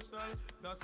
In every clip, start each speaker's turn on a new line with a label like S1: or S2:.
S1: special. That's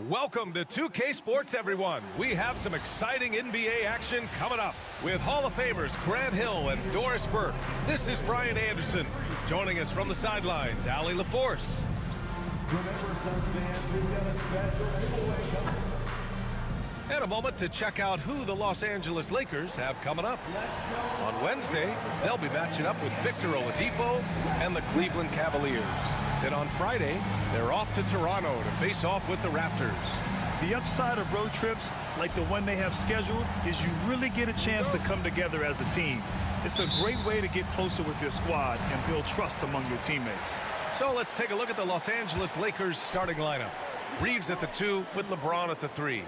S2: Welcome to 2K Sports, everyone. We have some exciting NBA action coming up with Hall of Famers Grant Hill and Doris Burke. This is Brian Anderson. Joining us from the sidelines, Allie LaForce. And a moment to check out who the Los Angeles Lakers have coming up. On Wednesday, they'll be matching up with Victor Oladipo and the Cleveland Cavaliers. Then on Friday, they're off to Toronto to face off with the Raptors.
S3: The upside of road trips, like the one they have scheduled, is you really get a chance to come together as a team. It's a great way to get closer with your squad and build trust among your teammates.
S2: So let's take a look at the Los Angeles Lakers starting lineup. Reeves at the 2 with LeBron at the 3.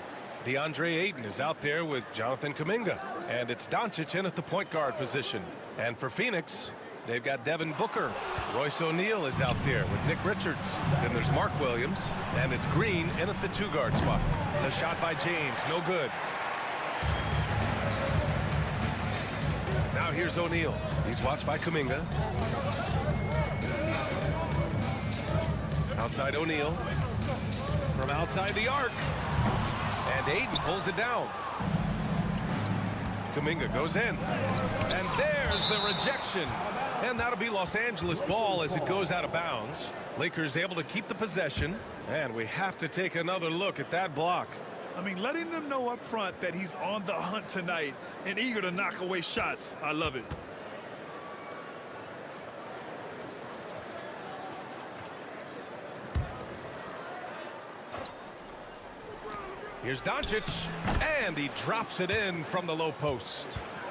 S2: DeAndre Ayton is out there with Jonathan Kuminga. And it's Doncic in at the point guard position. And for Phoenix, they've got Devin Booker. Royce O'Neal is out there with Nick Richards. Then there's Mark Williams. And it's Green in at the 2-guard spot. The shot by James, no good. Now here's O'Neal. He's watched by Kuminga. Outside O'Neal. From outside the arc. And Ayton pulls it down. Kuminga goes in. And there's the rejection. And that'll be Los Angeles ball as it goes out of bounds. Lakers able to keep the possession. And we have to take another look at that block.
S3: I mean, letting them know up front that he's on the hunt tonight and eager to knock away shots. I love it.
S2: Here's Doncic, and he drops it in from the low post.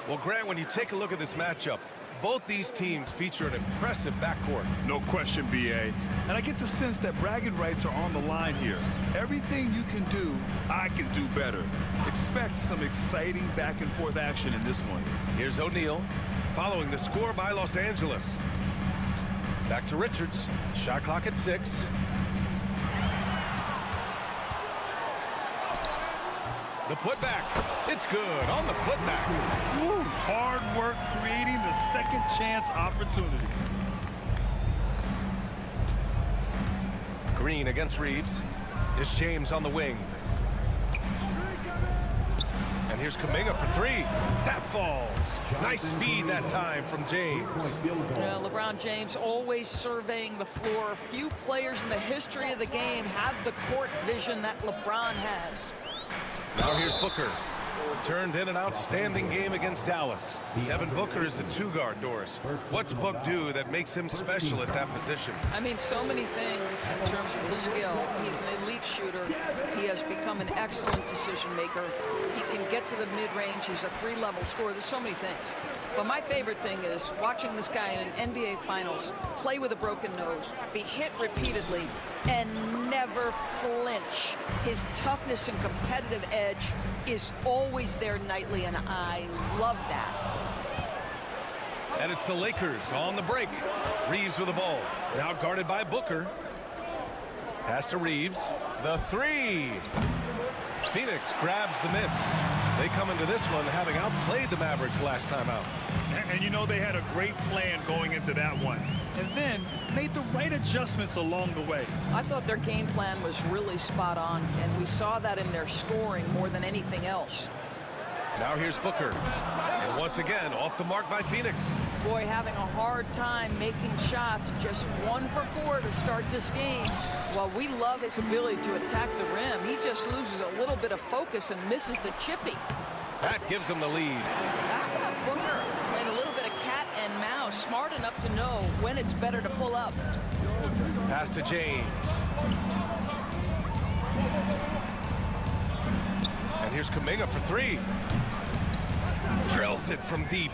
S2: Well, Grant, when you take a look at this matchup, both these teams feature an impressive backcourt.
S3: No question, B.A. And I get the sense that bragging rights are on the line here. Everything you can do, I can do better. Expect some exciting back-and-forth action in this one.
S2: Here's O'Neal, following the score by Los Angeles. Back to Richards. Shot clock at 6. The putback. It's good on the putback.
S3: Woo, hard work creating the second chance opportunity.
S2: Green against Reeves. It's James on the wing. And here's Kuminga for three. That falls. Nice feed that time from James.
S1: Yeah, LeBron James always surveying the floor. Few players in the history of the game have the court vision that LeBron has.
S2: Now here's Booker. Turned in an outstanding game against Dallas. Devin Booker is a two-guard, Doris. What's Book do that makes him special at that position?
S1: I mean, so many things in terms of his skill. He's an elite shooter. He has become an excellent decision maker. He can get to the mid-range. He's a three-level scorer. There's so many things. But my favorite thing is watching this guy in an NBA Finals play with a broken nose, be hit repeatedly, and never flinch. His toughness and competitive edge is always there nightly, and I love that.
S2: And it's the Lakers on the break. Reeves with the ball. Now guarded by Booker. Pass to Reeves. The three. Phoenix grabs the miss. They come into this one having outplayed the Mavericks last time out.
S3: And you know they had a great plan going into that one. And then made the right adjustments along the way.
S1: I thought their game plan was really spot on, and we saw that in their scoring more than anything else.
S2: Now here's Booker. And once again, off the mark by Phoenix.
S1: Boy, having a hard time making shots. Just 1 for 4 to start this game. While we love his ability to attack the rim, he just loses a little bit of focus and misses the chippy.
S2: That gives them the lead.
S1: Booker playing a little bit of cat and mouse, smart enough to know when it's better to pull up.
S2: Pass to James. And here's Kuminga for three. Drills it from deep.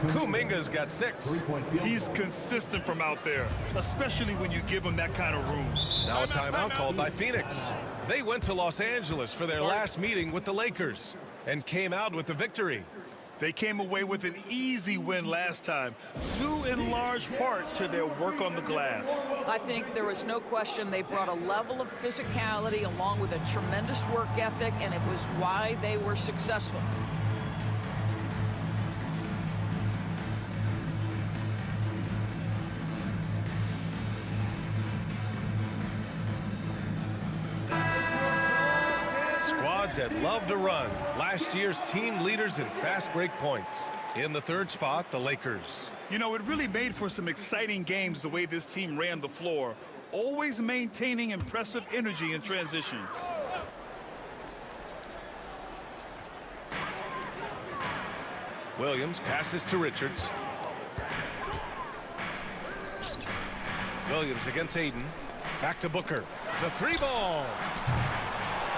S2: Kuminga's got 6.
S3: He's consistent from out there, especially when you give him that kind of room.
S2: Now a timeout called by Phoenix. They went to Los Angeles for their last meeting with the Lakers and came out with the victory.
S3: They came away with an easy win last time, due in large part to their work on the glass.
S1: I think there was no question they brought a level of physicality along with a tremendous work ethic, and it was why they were successful.
S2: That love to run. Last year's team leaders in fast break points. In the third spot, the Lakers.
S3: You know, it really made for some exciting games the way this team ran the floor, always maintaining impressive energy in transition.
S2: Williams passes to Richards. Williams against Aiden. Back to Booker. The three ball.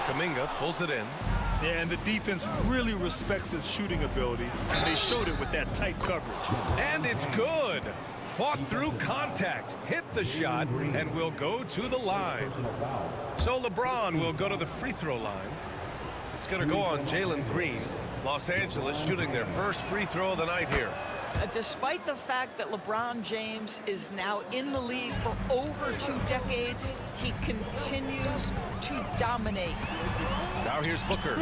S2: Kuminga pulls it in.
S3: Yeah, and the defense really respects his shooting ability, and they showed it with that tight coverage.
S2: And it's good. Fought through contact, hit the shot, and will go to the line. So LeBron will go to the free throw line. It's going to go on Jalen Green. Los Angeles shooting their first free throw of the night here.
S1: Despite the fact that LeBron James is now in the league for over 2 decades, he continues to dominate.
S2: Now here's Booker.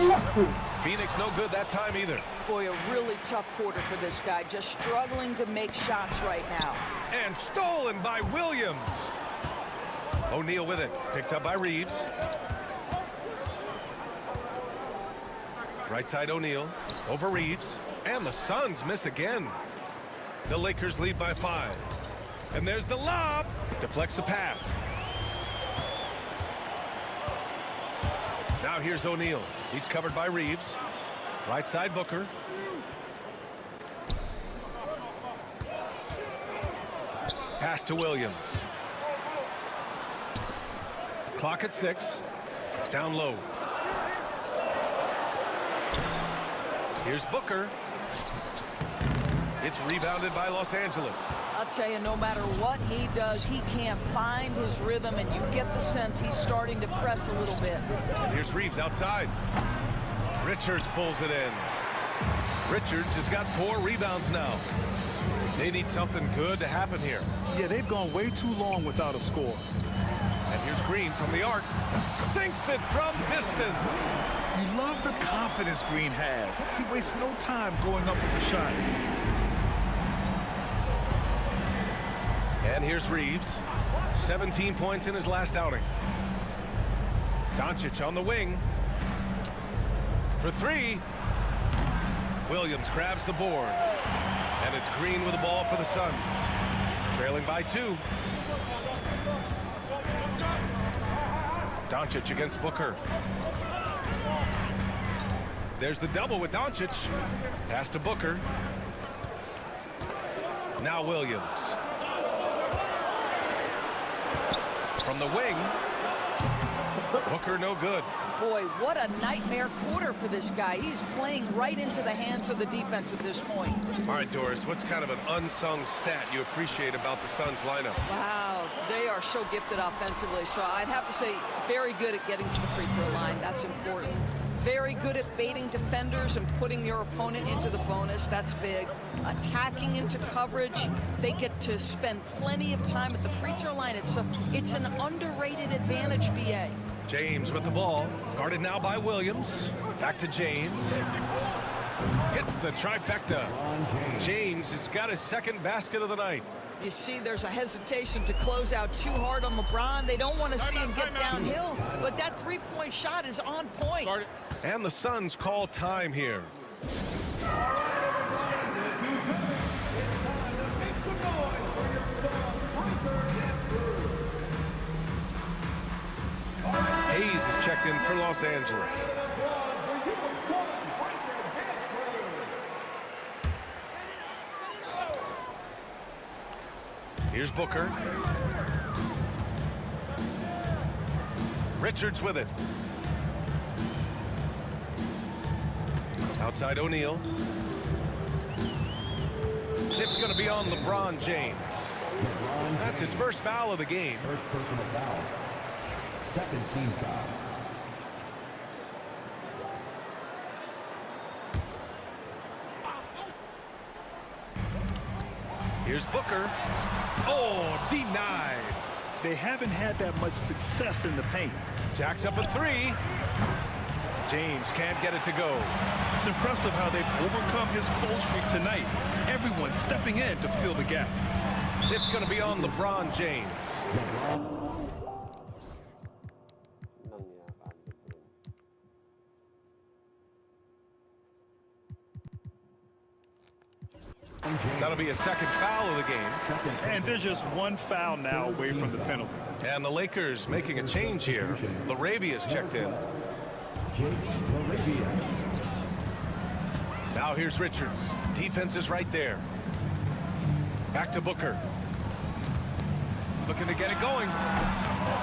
S2: Phoenix no good that time either.
S1: Boy, a really tough quarter for this guy, just struggling to make shots right now.
S2: And stolen by Williams. O'Neal with it, picked up by Reeves. Right side O'Neal, over Reeves, and the Suns miss again. The Lakers lead by 5. And there's the lob. Deflects the pass. Now here's O'Neal. He's covered by Reeves. Right side Booker. Pass to Williams. Clock at 6. Down low. Here's Booker. It's rebounded by Los Angeles.
S1: I'll tell you, no matter what he does, he can't find his rhythm, and you get the sense he's starting to press a little bit.
S2: And here's Reeves outside. Richards pulls it in. Richards has got 4 rebounds now. They need something good to happen here.
S3: Yeah, they've gone way too long without a score.
S2: And here's Green from the arc. Sinks it from distance.
S3: You love the confidence Green has. He wastes no time going up with the shot.
S2: And here's Reeves. 17 points in his last outing. Doncic on the wing. For 3. Williams grabs the board. And it's Green with the ball for the Suns. Trailing by 2. Doncic against Booker. There's the double with Doncic. Pass to Booker. Now Williams. From the wing. Booker no good.
S1: Boy, what a nightmare quarter for this guy. He's playing right into the hands of the defense at this point.
S2: All right, Doris, what's kind of an unsung stat you appreciate about the Suns lineup?
S1: Wow, they are so gifted offensively. So I'd have to say very good at getting to the free throw line. That's important. Very good at baiting defenders and putting your opponent into the bonus. That's big. Attacking into coverage. They get to spend plenty of time at the free throw line. It's an underrated advantage, BA.
S2: James with the ball. Guarded now by Williams. Back to James. Hits the trifecta. James has got his second basket of the night.
S1: You see there's a hesitation to close out too hard on LeBron. They don't want to see him get downhill, but that three-point shot is on point.
S2: And the Suns call time here. Hayes is checked in for Los Angeles. Here's Booker. Richards with it. Outside O'Neal. It's going to be on LeBron James. That's his first foul of the game.
S4: First personal foul. Second team foul.
S2: Here's Booker. Oh, denied.
S3: They haven't had that much success in the paint.
S2: Jacks up a 3. James can't get it to go.
S3: It's impressive how they've overcome his cold streak tonight. Everyone stepping in to fill the gap.
S2: It's going to be on LeBron James. That'll be a second foul of the game.
S3: And there's just one foul now away from the penalty.
S2: And the Lakers making a change here. Larabia's checked in. Now here's Richards. Defense is right there. Back to Booker. Looking to get it going.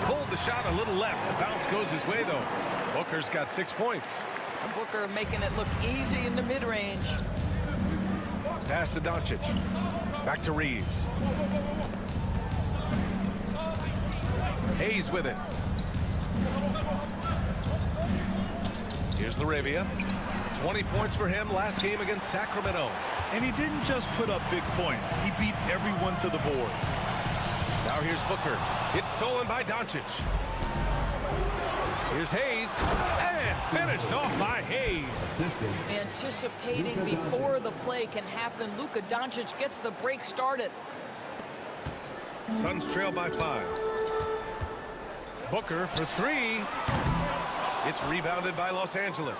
S2: Pulled the shot a little left. The bounce goes his way, though. Booker's got 6 points.
S1: Booker making it look easy in the mid-range.
S2: Pass to Doncic. Back to Reeves. Hayes with it. Here's Laravia. 20 points for him last game against Sacramento.
S3: And he didn't just put up big points. He beat everyone to the boards.
S2: Now here's Booker. It's stolen by Doncic. Here's Hayes. And finished off by Hayes.
S1: Anticipating before the play can happen. Luka Doncic gets the break started.
S2: Suns trail by 5. Booker for 3. It's rebounded by Los Angeles.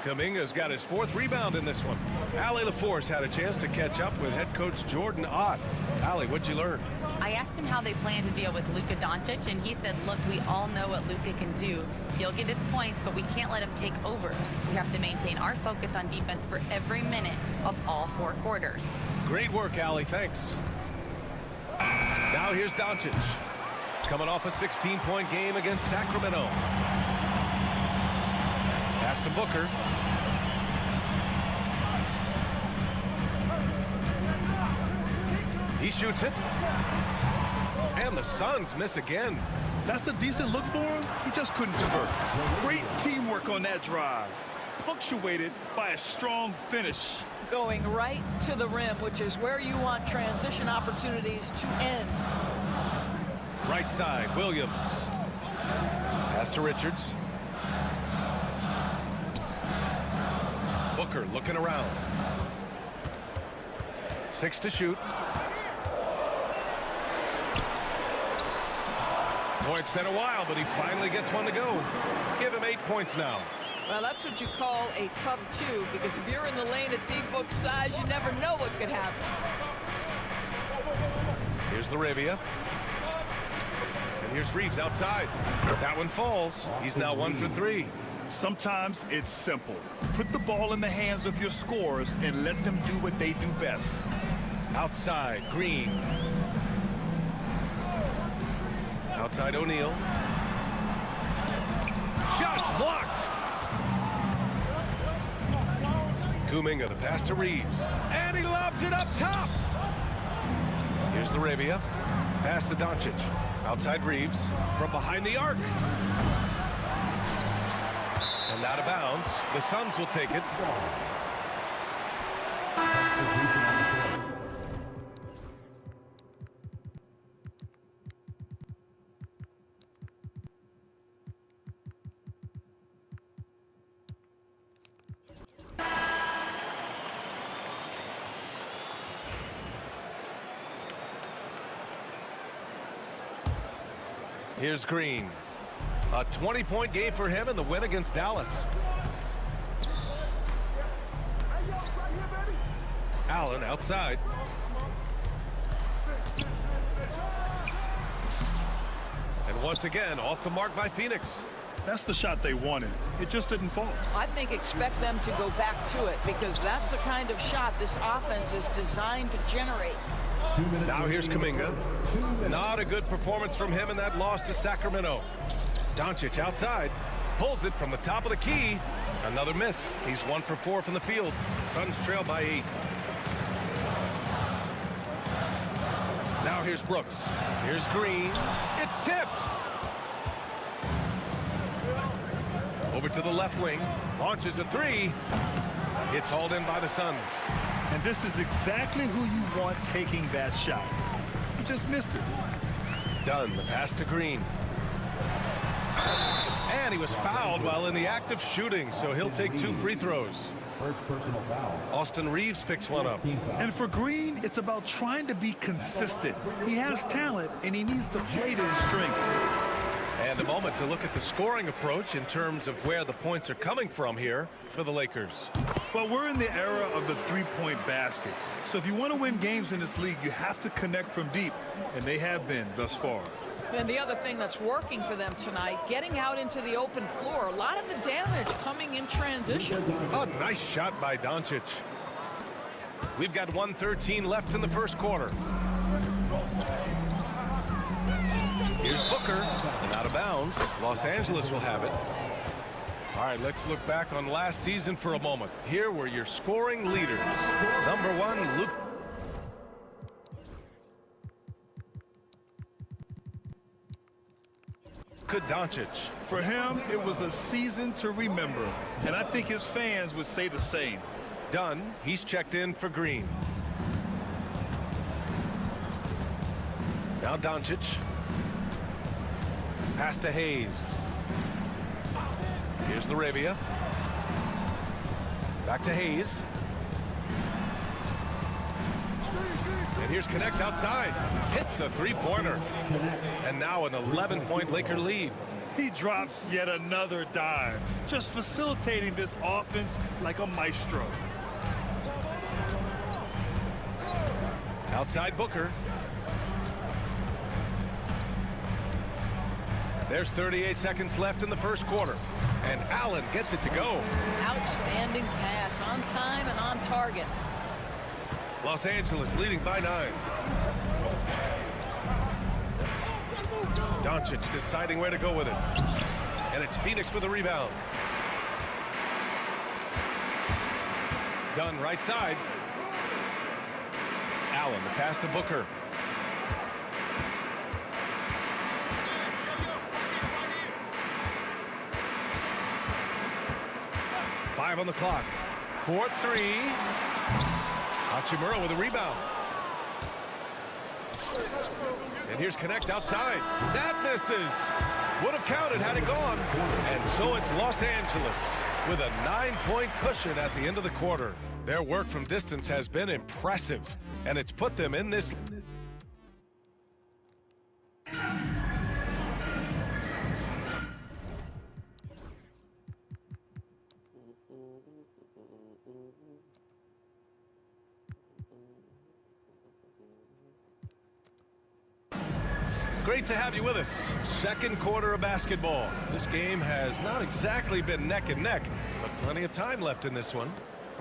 S2: Kuminga's got his 4th rebound in this one. Allie LaForce had a chance to catch up with head coach Jordan Ott. Allie, what'd you learn?
S5: I asked him how they plan to deal with Luka Doncic, and he said, look, we all know what Luka can do. He'll get his points, but we can't let him take over. We have to maintain our focus on defense for every minute of all 4 quarters.
S2: Great work, Allie. Thanks. Now here's Doncic. Coming off a 16-point game against Sacramento. Pass to Booker. He shoots it. And the Suns miss again.
S3: That's a decent look for him. He just couldn't convert. Great teamwork on that drive. Punctuated by a strong finish.
S1: Going right to the rim, which is where you want transition opportunities to end.
S2: Right side, Williams. Pass to Richards. Booker looking around. 6 to shoot. Boy, it's been a while, but he finally gets one to go. Give him 8 points now.
S1: Well, that's what you call a tough two, because if you're in the lane at D-book size, you never know what could happen.
S2: Here's Laravia. And here's Reeves outside. That one falls. He's now 1 for 3.
S3: Sometimes it's simple. Put the ball in the hands of your scorers and let them do what they do best.
S2: Outside, Green. Outside, O'Neal. Shot blocked. Kuminga, the pass to Reeves. And he lobs it up top. Here's Laravia. Pass to Doncic. Outside Reeves. From behind the arc. And out of bounds. The Suns will take it. Here's Green. A 20-point game for him in the win against Dallas. Allen outside. And once again, off the mark by Phoenix.
S3: That's the shot they wanted. It just didn't fall.
S1: I think expect them to go back to it, because that's the kind of shot this offense is designed to generate.
S2: Now here's Kuminga. Not a good performance from him in that loss to Sacramento. Doncic outside. Pulls it from the top of the key. Another miss. He's 1 for 4 from the field. Suns trail by 8. Now here's Brooks. Here's Green. It's tipped. Over to the left wing. Launches a 3. It's hauled in by the Suns.
S3: And this is exactly who you want taking that shot. He just missed it.
S2: Dunn, the pass to Green. And he was fouled while in the act of shooting, so he'll take 2 free throws.
S4: First personal foul.
S2: Austin Reeves picks one up.
S3: And for Green, it's about trying to be consistent. He has talent, and he needs to play to his strengths.
S2: And a moment to look at the scoring approach in terms of where the points are coming from here for the Lakers.
S3: Well, we're in the era of the three-point basket. So if you want to win games in this league, you have to connect from deep, and they have been thus far.
S1: And the other thing that's working for them tonight, getting out into the open floor. A lot of the damage coming in transition.
S2: Oh, nice shot by Doncic. We've got 1:13 left in the first quarter. Here's Booker, and out of bounds. Los Angeles will have it. All right, let's look back on last season for a moment. Here were your scoring leaders. Number 1, Luke. Doncic.
S3: For him, it was a season to remember, and I think his fans would say the same.
S2: Dunn, he's checked in for Green. Now Doncic. Pass to Hayes. Here's Laravia. Back to Hayes. And here's Connect outside. Hits the three-pointer. And now an 11-point Laker lead.
S3: He drops yet another dive, just facilitating this offense like a maestro.
S2: Outside Booker. There's 38 seconds left in the first quarter. And Allen gets it to go.
S1: Outstanding pass, on time and on target.
S2: Los Angeles leading by 9. Doncic deciding where to go with it. And it's Phoenix with a rebound. Dunn right side. Allen, the pass to Booker. Five on the clock. 4-3. Hachimura with a rebound. And here's Connect outside. That misses. Would have counted had it gone. And so it's Los Angeles with a 9-point cushion at the end of the quarter. Their work from distance has been impressive, and it's put them in this. Great to have you with us. Second quarter of basketball. This game has not exactly been neck and neck, but plenty of time left in this one.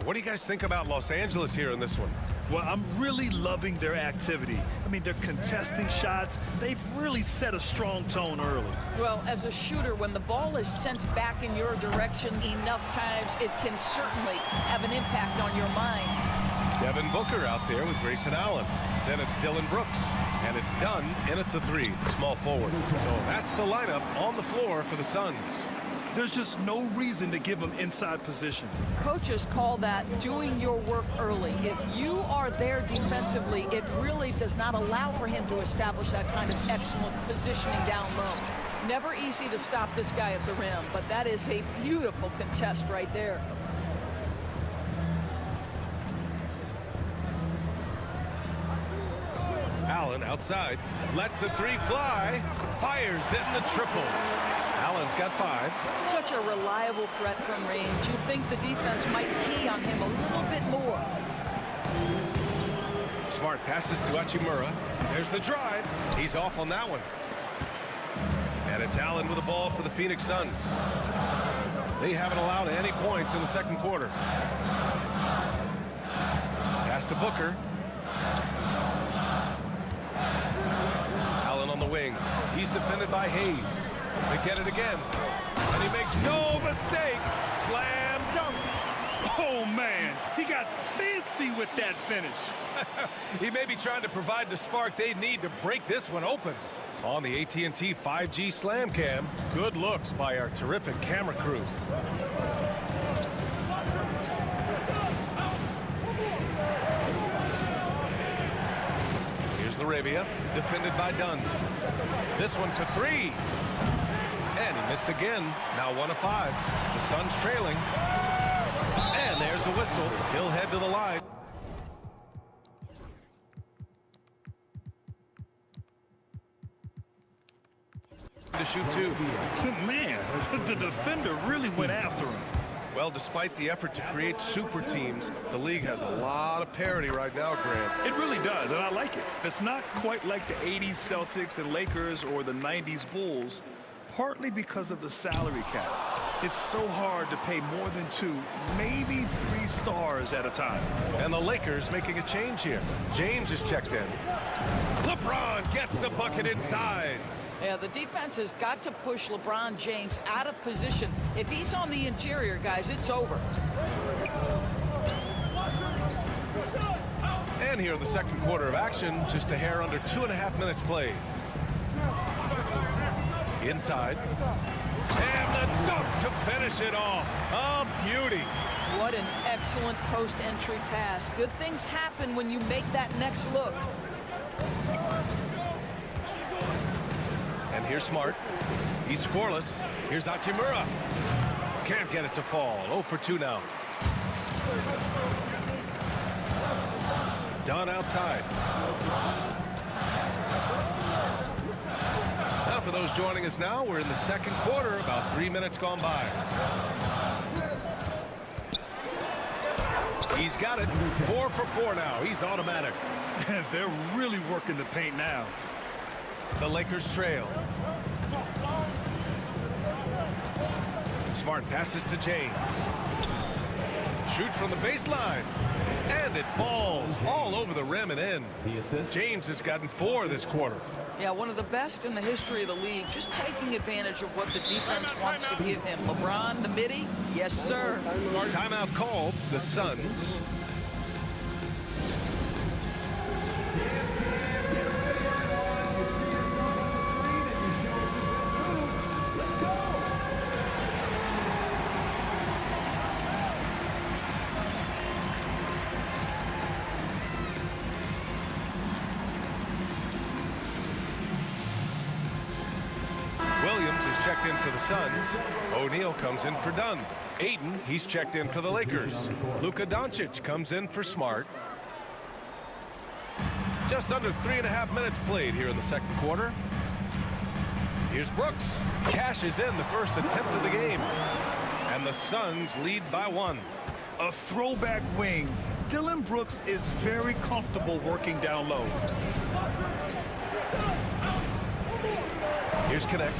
S2: What do you guys think about Los Angeles here in this one?
S3: Well, I'm really loving their activity. I mean, they're contesting shots. They've really set a strong tone early.
S1: Well, as a shooter, when the ball is sent back in your direction enough times, it can certainly have an impact on your mind.
S2: Devin Booker out there with Grayson Allen. Then it's Dylan Brooks. And it's done in at the 3, small forward. So that's the lineup on the floor for the Suns.
S3: There's just no reason to give them inside position.
S1: Coaches call that doing your work early. If you are there defensively, it really does not allow for him to establish that kind of excellent positioning down low. Never easy to stop this guy at the rim, but that is a beautiful contest right there.
S2: Allen outside, lets the 3 fly, fires in the triple. Allen's got 5.
S1: Such a reliable threat from range. You'd think the defense might key on him a little bit more.
S2: Smart passes to Hachimura. There's the drive. He's off on that one. And it's Allen with the ball for the Phoenix Suns. They haven't allowed any points in the second quarter. Pass to Booker. Allen on the wing. He's defended by Hayes. They get it again. And he makes no mistake. Slam dunk.
S3: Oh, man. He got fancy with that finish.
S2: He may be trying to provide the spark they need to break this one open. On the AT&T 5G Slam Cam, good looks by our terrific camera crew. Here's Laravia, defended by Dunn. This one for 3. And he missed again. Now 1 of 5. The Suns trailing. And there's a whistle. He'll head to the line. To shoot 2.
S3: Man, the defender really went after him.
S2: Well, despite the effort to create super teams, the league has a lot of parity right now, Grant.
S3: It really does, and I like it. It's not quite like the 80s Celtics and Lakers or the 90s Bulls, partly because of the salary cap. It's so hard to pay more than 2, maybe 3 stars at a time.
S2: And the Lakers making a change here. James is checked in. LeBron gets the bucket inside.
S1: Yeah, the defense has got to push LeBron James out of position. If he's on the interior, guys, it's over.
S2: And here in the second quarter of action, just a hair under 2.5 minutes played. Inside. And the dunk to finish it off. A beauty.
S1: What an excellent post-entry pass. Good things happen when you make that next look.
S2: And here's Smart. He's scoreless. Here's Hachimura. Can't get it to fall. 0 for 2 now. Dunn outside. Now for those joining us now, we're in the second quarter, about 3 minutes gone by. He's got it. 4 for 4 now. He's automatic.
S3: They're really working the paint now.
S2: The Lakers trail. Smart passes to James. Shoot from the baseline. And it falls all over the rim and in. James has gotten 4 this quarter.
S1: Yeah, one of the best in the history of the league, just taking advantage of what the defense wants to give him. LeBron, the midi, yes, sir.
S2: Timeout called. The Suns. Williams is checked in for the Suns. O'Neal comes in for Dunn. Ayton, he's checked in for the Lakers. Luka Doncic comes in for Smart. Just under 3.5 minutes played here in the second quarter. Here's Brooks. Cashes in the first attempt of the game. And the Suns lead by 1.
S3: A throwback wing. Dylan Brooks is very comfortable working down low.
S2: Here's Connect.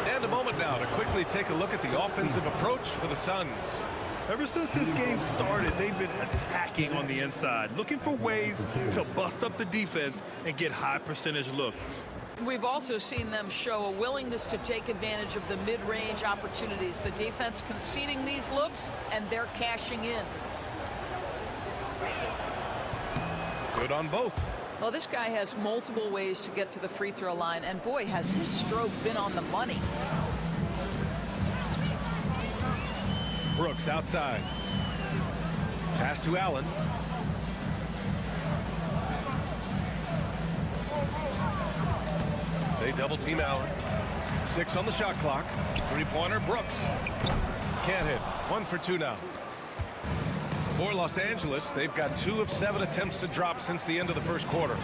S2: And a moment now to quickly take a look at the offensive approach for the Suns.
S3: Ever since this game started, they've been attacking on the inside, looking for ways to bust up the defense and get high percentage looks.
S1: We've also seen them show a willingness to take advantage of the mid-range opportunities. The defense conceding these looks, and they're cashing in.
S2: Good on both.
S1: Well, this guy has multiple ways to get to the free throw line, and boy, has his stroke been on the money.
S2: Brooks outside. Pass to Allen. They double team Allen. 6 on the shot clock. Three-pointer Brooks. Can't hit. 1 for 2 now. For Los Angeles, they've got 2 of 7 attempts to drop since the end of the first quarter.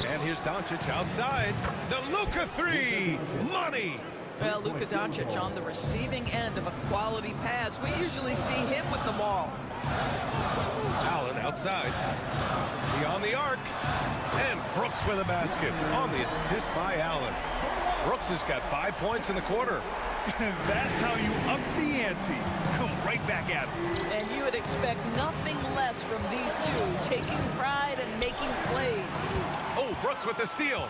S2: And here's Doncic outside. The Luka 3. Money.
S1: Well, Luka Doncic on the receiving end of a quality pass. We usually see him with the ball.
S2: Allen outside. Beyond the arc. And Brooks with a basket on the assist by Allen. Brooks has got 5 points in the quarter.
S3: That's how you up the ante. Come right back at him.
S1: And you would expect nothing less from these two, taking pride and making plays.
S2: Oh, Brooks with the steal.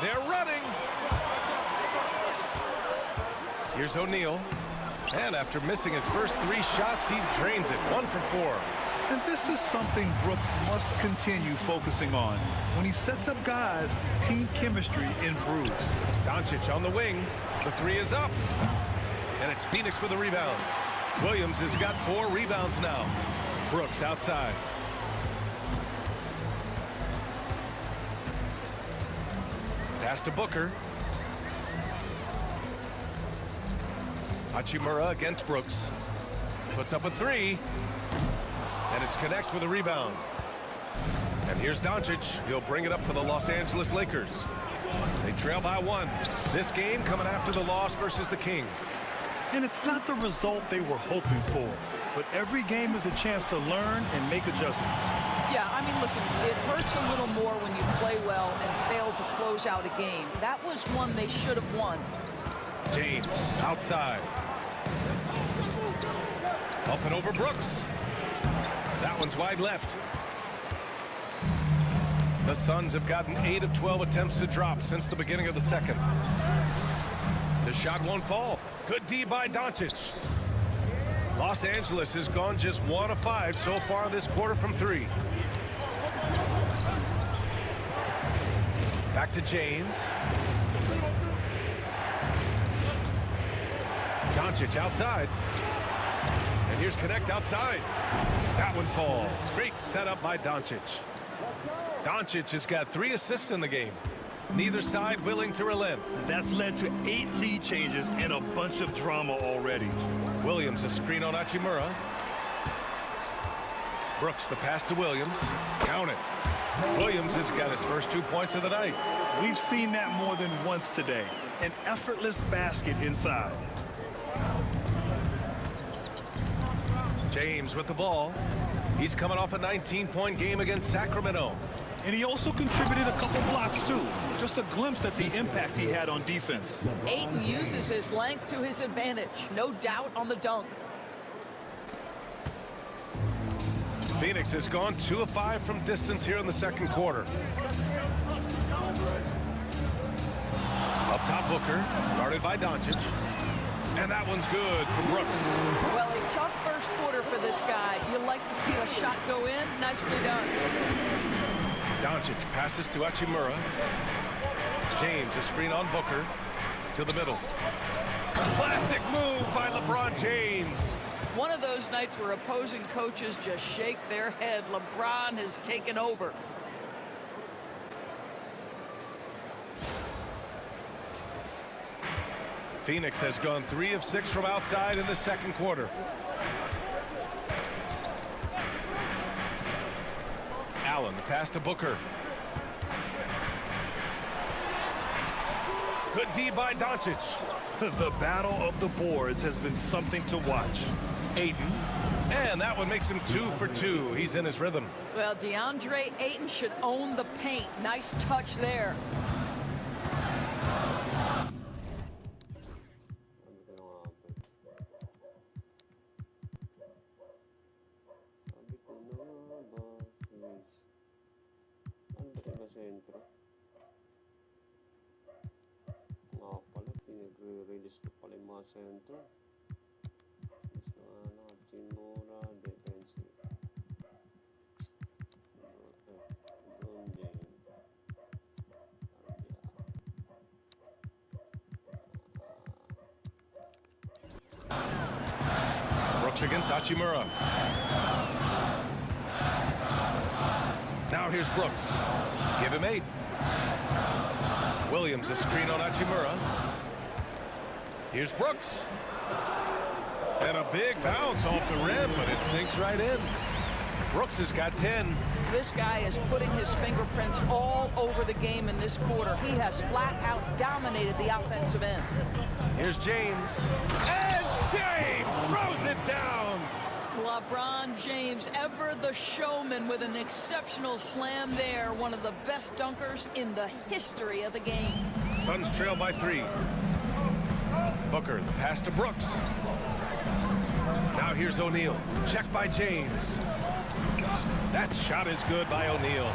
S2: They're running. Here's O'Neal. And after missing his first 3 shots, he drains it. 1 for 4.
S3: And this is something Brooks must continue focusing on. When he sets up guys, team chemistry improves.
S2: Doncic on the wing. The 3 is up. And it's Phoenix with a rebound. Williams has got 4 rebounds now. Brooks outside. Pass to Booker. Hachimura against Brooks. Puts up a 3. And it's Connect with a rebound. And here's Doncic. He'll bring it up for the Los Angeles Lakers. They trail by 1. This game coming after the loss versus the Kings.
S3: And it's not the result they were hoping for. But every game is a chance to learn and make adjustments.
S1: Yeah, I mean, listen, it hurts a little more when you play well and fail to close out a game. That was one they should have won.
S2: James outside. Up and over Brooks. That one's wide left. The Suns have gotten 8 of 12 attempts to drop since the beginning of the second. The shot won't fall. Good D by Doncic. Los Angeles has gone just 1 of 5 so far this quarter from 3. Back to James. Doncic outside. And here's Connect outside. That one falls. Great setup by Doncic. Doncic has got 3 assists in the game. Neither side willing to relent.
S3: That's led to 8 lead changes and a bunch of drama already.
S2: Williams a screen on Hachimura. Brooks the pass to Williams. Count it. Williams has got his first 2 points of the night.
S3: We've seen that more than once today. An effortless basket inside.
S2: James with the ball. He's coming off a 19-point game against Sacramento.
S3: And he also contributed a couple blocks, too. Just a glimpse at the impact he had on defense.
S1: Ayton uses his length to his advantage. No doubt on the dunk.
S2: Phoenix has gone 2 of 5 from distance here in the second quarter. Up top, Booker, guarded by Doncic. And that one's good for Brooks.
S1: Well, a tough first quarter for this guy. You like to see a shot go in. Nicely done.
S2: Doncic passes to Hachimura. James a screen on Booker to the middle. Classic move by LeBron James.
S1: One of those nights where opposing coaches just shake their head. LeBron has taken over.
S2: Phoenix has gone 3 of 6 from outside in the second quarter. Allen, the pass to Booker. Good D by Doncic.
S3: The battle of the boards has been something to watch.
S2: Ayton And that one makes him 2 for 2. He's in his rhythm.
S1: Well, DeAndre Ayton should own the paint. Nice touch there.
S6: Sentro. Nga pala, pinag-release ko pala yung mga center. Is na Chimura, defensive. Doon din.
S2: Brooks against Hachimura. Now here's Brooks. Give him 8. Williams a screen on Hachimura. Here's Brooks. And a big bounce off the rim, but it sinks right in. Brooks has got 10.
S1: This guy is putting his fingerprints all over the game in this quarter. He has flat out dominated the offensive end.
S2: Here's James. And James throws it down.
S1: LeBron James, ever the showman, with an exceptional slam there. One of the best dunkers in the history of the game.
S2: Suns trail by 3. Booker, the pass to Brooks. Now here's O'Neal. Check by James. That shot is good by O'Neal.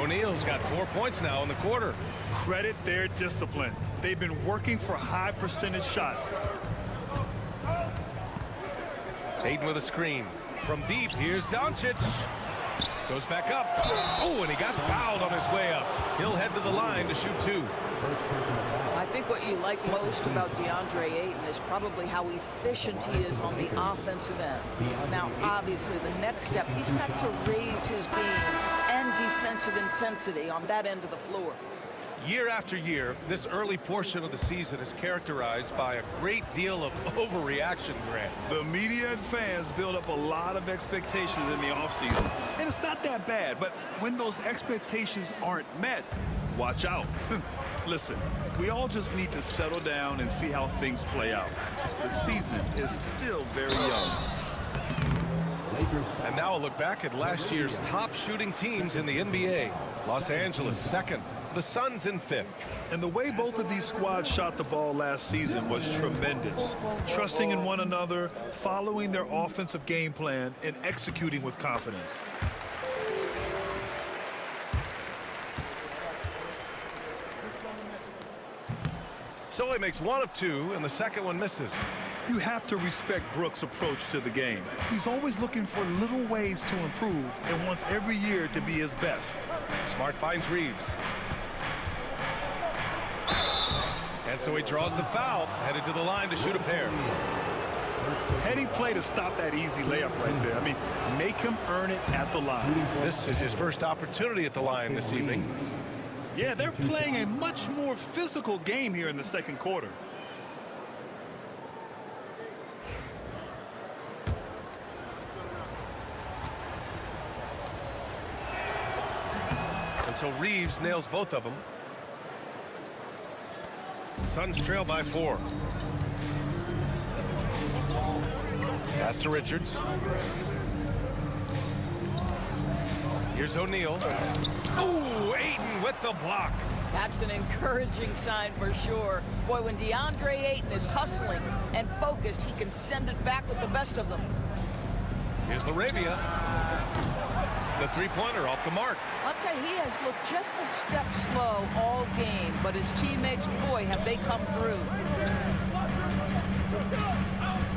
S2: O'Neal's got 4 points now in the quarter.
S3: Credit their discipline. They've been working for high percentage shots.
S2: Ayton with a screen. From deep, here's Doncic. Goes back up. Oh, and he got fouled on his way up. He'll head to the line to shoot 2.
S1: I think what you like most about DeAndre Ayton is probably how efficient he is on the offensive end. Now, obviously, the next step, he's got to raise his game and defensive intensity on that end of the floor.
S2: Year after year, this early portion of the season is characterized by a great deal of overreaction, Grant.
S3: The media and fans build up a lot of expectations in the offseason. And it's not that bad, but when those expectations aren't met, watch out. Listen, we all just need to settle down and see how things play out. The season is still very young.
S2: And now a look back at last year's top shooting teams in the NBA. Los Angeles, 2nd. The Suns in 5th.
S3: And the way both of these squads shot the ball last season was tremendous. Trusting in one another, following their offensive game plan, and executing with confidence.
S2: So he makes 1 of 2, and the second one misses.
S3: You have to respect Brooks' approach to the game. He's always looking for little ways to improve and wants every year to be his best.
S2: Smart finds Reeves. And so he draws the foul, headed to the line to shoot a pair.
S3: Heady play to stop that easy layup right there. I mean, make him earn it at the line.
S2: This is his first opportunity at the line this evening.
S3: Yeah, they're playing a much more physical game here in the second quarter.
S2: And so Reeves nails both of them. Suns trail by 4. Pass to Richards. Here's O'Neal. Ooh, Ayton with the block.
S1: That's an encouraging sign for sure. Boy, when DeAndre Ayton is hustling and focused, he can send it back with the best of them.
S2: Here's Laravia. The three-pointer off the mark.
S1: I'll tell you, he has looked just a step slow all game, but his teammates, boy, have they come through.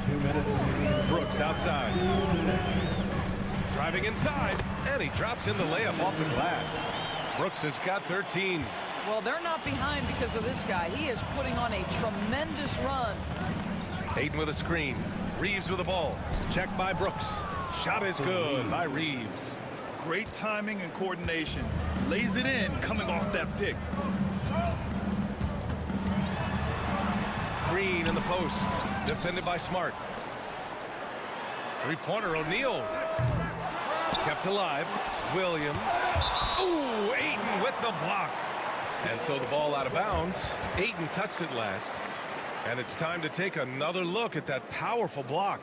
S4: 2 minutes.
S2: Brooks outside. Driving inside, and he drops in the layup off the glass. Brooks has got 13.
S1: Well, they're not behind because of this guy. He is putting on a tremendous run.
S2: Ayton with a screen. Reeves with the ball. Checked by Brooks. Shot is good by Reeves.
S3: Great timing and coordination. Lays it in coming off that pick.
S2: Green in the post. Defended by Smart. Three-pointer, O'Neal. Kept alive. Williams. Ooh, Ayton with the block. And so the ball out of bounds. Ayton touched it last. And it's time to take another look at that powerful block.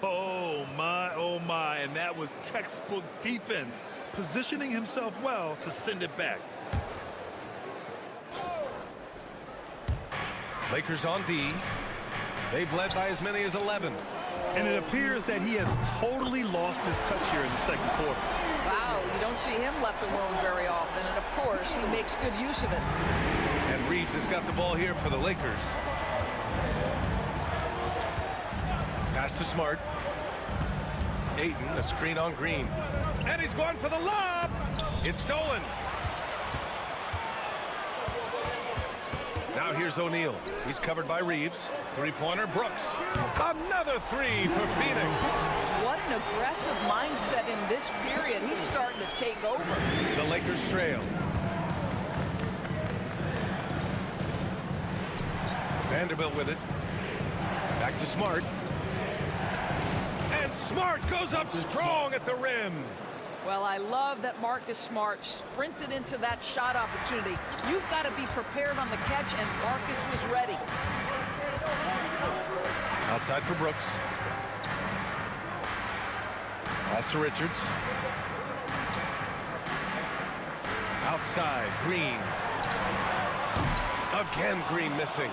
S3: Oh my, and that was textbook defense, positioning himself well to send it back.
S2: Lakers on D. They've led by as many as 11.
S3: And it appears that he has totally lost his touch here in the second quarter.
S1: Wow, you don't see him left alone very often, and of course, he makes good use of it.
S2: And Reeves has got the ball here for the Lakers. Pass to Smart. Ayton, a screen on Green. And he's going for the lob. It's stolen. Now here's O'Neal. He's covered by Reeves. Three-pointer, Brooks. Another three for Phoenix.
S1: What an aggressive mindset in this period. He's starting to take over.
S2: The Lakers trail. Vanderbilt with it. Back to Smart. And Smart goes up strong at the rim.
S1: Well, I love that Marcus Smart sprinted into that shot opportunity. You've got to be prepared on the catch, and Marcus was ready.
S2: Outside for Brooks. Pass to Richards. Outside, Green. Again, Green missing.